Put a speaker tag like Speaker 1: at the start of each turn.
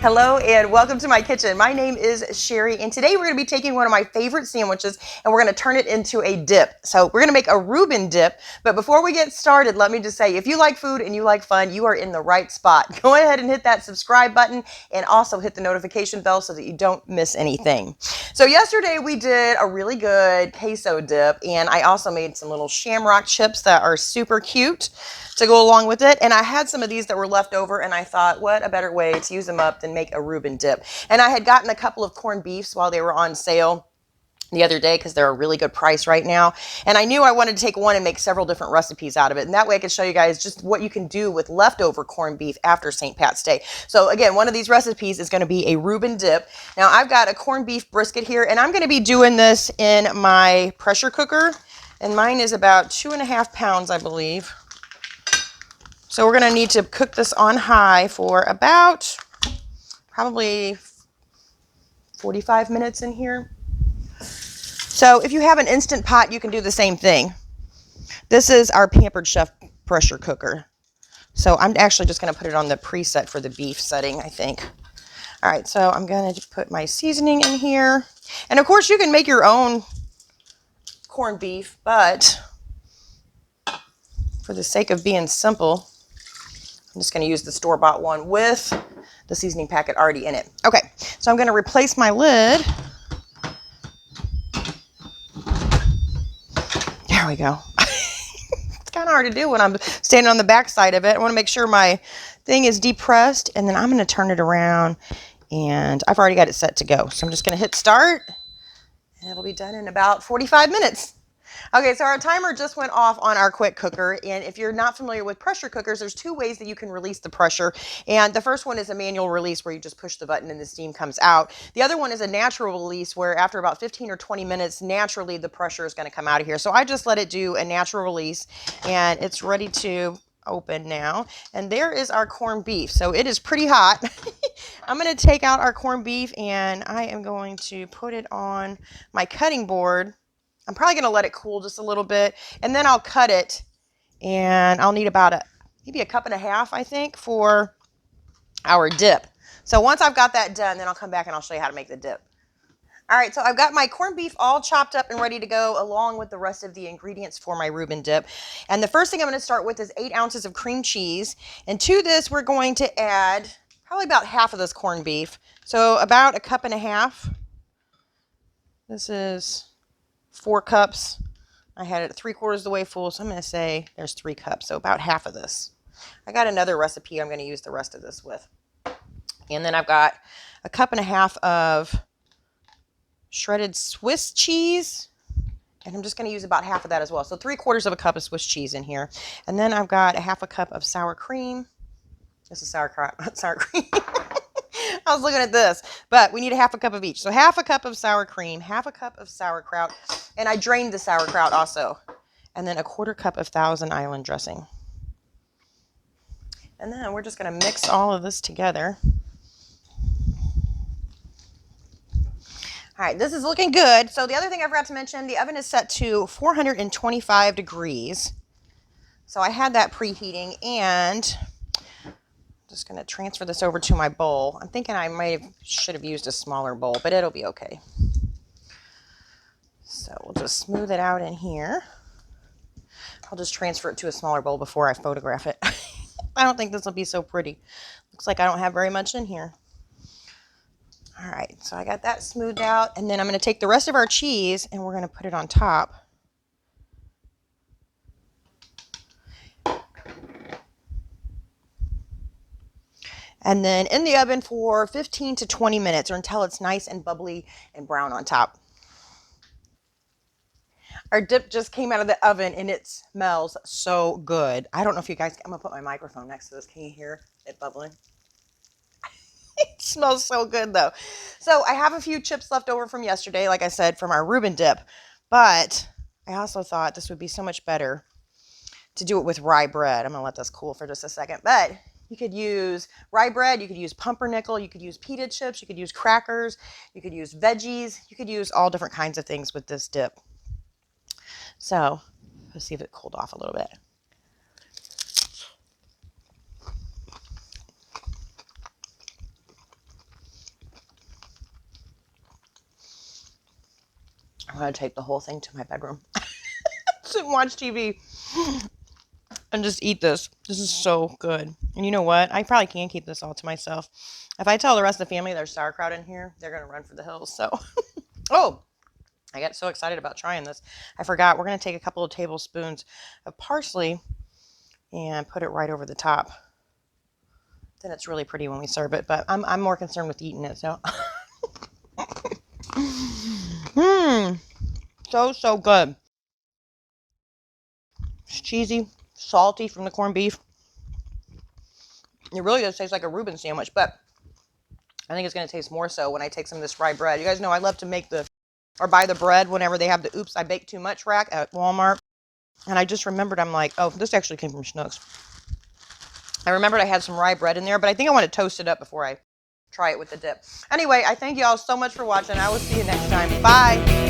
Speaker 1: Hello and welcome to my kitchen. My name is Sherry and today we're going to be taking one of my favorite sandwiches and we're going to turn it into a dip. So we're going to make a Reuben dip, but before we get started, let me just say, if you like food and you like fun, you are in the right spot. Go ahead and hit that subscribe button and also hit the notification bell so that you don't miss anything. So yesterday we did a really good queso dip and I also made some little shamrock chips that are super cute to go along with it. And I had some of these that were left over and I thought, what a better way to use them up than make a Reuben dip. And I had gotten a couple of corned beefs while they were on sale the other day because they're a really good price right now. And I knew I wanted to take one and make several different recipes out of it. And that way I could show you guys just what you can do with leftover corned beef after St. Pat's Day. So again, one of these recipes is going to be a Reuben dip. Now I've got a corned beef brisket here and I'm going to be doing this in my pressure cooker. And mine is about 2.5 pounds, I believe. So we're going to need to cook this on high for about probably 45 minutes in here. So if you have an Instant Pot, you can do the same thing. This is our Pampered Chef pressure cooker. So I'm actually just going to put it on the preset for the beef setting, I think. All right, so I'm going to put my seasoning in here. And of course, you can make your own corned beef, but for the sake of being simple, I'm just going to use the store-bought one with the seasoning packet already in it. Okay, so I'm going to replace my lid. There we go. It's kind of hard to do when I'm standing on the back side of it. I want to make sure my thing is depressed, and then I'm going to turn it around, and I've already got it set to go. So I'm just going to hit start, and it'll be done in about 45 minutes. Okay, so our timer just went off on our quick cooker, and if you're not familiar with pressure cookers, there's two ways that you can release the pressure, and the first one is a manual release where you just push the button and the steam comes out. The other one is a natural release where after about 15 or 20 minutes, naturally the pressure is going to come out of here. So I just let it do a natural release, and it's ready to open now, and there is our corned beef. So it is pretty hot. I'm going to take out our corned beef, and I am going to put it on my cutting board. I'm probably going to let it cool just a little bit, and then I'll cut it, and I'll need about maybe 1.5 cups, I think, for our dip. So once I've got that done, then I'll come back and I'll show you how to make the dip. All right, so I've got my corned beef all chopped up and ready to go along with the rest of the ingredients for my Reuben dip. And the first thing I'm going to start with is 8 ounces of cream cheese. And to this, we're going to add probably about half of this corned beef. So about 1.5 cups. This is 4 cups. I had it 3/4 of the way full, so I'm going to say there's 3 cups, so about half of this. I got another recipe I'm going to use the rest of this with. And then I've got 1.5 cups of shredded Swiss cheese, and I'm just going to use about half of that as well. So 3/4 cup of Swiss cheese in here. And then I've got 1/2 cup of sour cream. This is sauerkraut, not sour cream. I was looking at this, but we need 1/2 cup of each. So 1/2 cup of sour cream, 1/2 cup of sauerkraut, and I drained the sauerkraut also. And then 1/4 cup of Thousand Island dressing. And then we're just going to mix all of this together. All right, this is looking good. So the other thing I forgot to mention, the oven is set to 425 degrees. So I had that preheating, and I'm just going to transfer this over to my bowl. I'm thinking I should have used a smaller bowl, but it'll be okay. So we'll just smooth it out in here. I'll just transfer it to a smaller bowl before I photograph it. I don't think this will be so pretty. Looks like I don't have very much in here. All right, so I got that smoothed out, and then I'm going to take the rest of our cheese and we're going to put it on top. And then in the oven for 15 to 20 minutes or until it's nice and bubbly and brown on top. Our dip just came out of the oven and it smells so good. I don't know if you guys, I'm going to put my microphone next to this. Can you hear it bubbling? It smells so good though. So I have a few chips left over from yesterday, like I said, from our Reuben dip, but I also thought this would be so much better to do it with rye bread. I'm going to let this cool for just a second, but you could use rye bread, you could use pumpernickel, you could use pita chips, you could use crackers, you could use veggies, you could use all different kinds of things with this dip. So let's see if it cooled off a little bit. going to take the whole thing to my bedroom. Sit and watch TV and just eat this. This is so good. And you know what? I probably can't keep this all to myself. If I tell the rest of the family there's sauerkraut in here, they're going to run for the hills. So, oh, I got so excited about trying this. I forgot. We're going to take a couple of tablespoons of parsley and put it right over the top. Then it's really pretty when we serve it, but I'm more concerned with eating it. So, so good. It's cheesy, salty from the corned beef. It really does taste like a Reuben sandwich, but I think it's going to taste more so when I take some of this rye bread. You guys know I love to make or buy the bread whenever they have the oops, I baked too much rack at Walmart. And I just remembered, I'm like, oh, this actually came from Schnucks. I remembered I had some rye bread in there, but I think I want to toast it up before I try it with the dip. Anyway, I thank you all so much for watching. I will see you next time. Bye.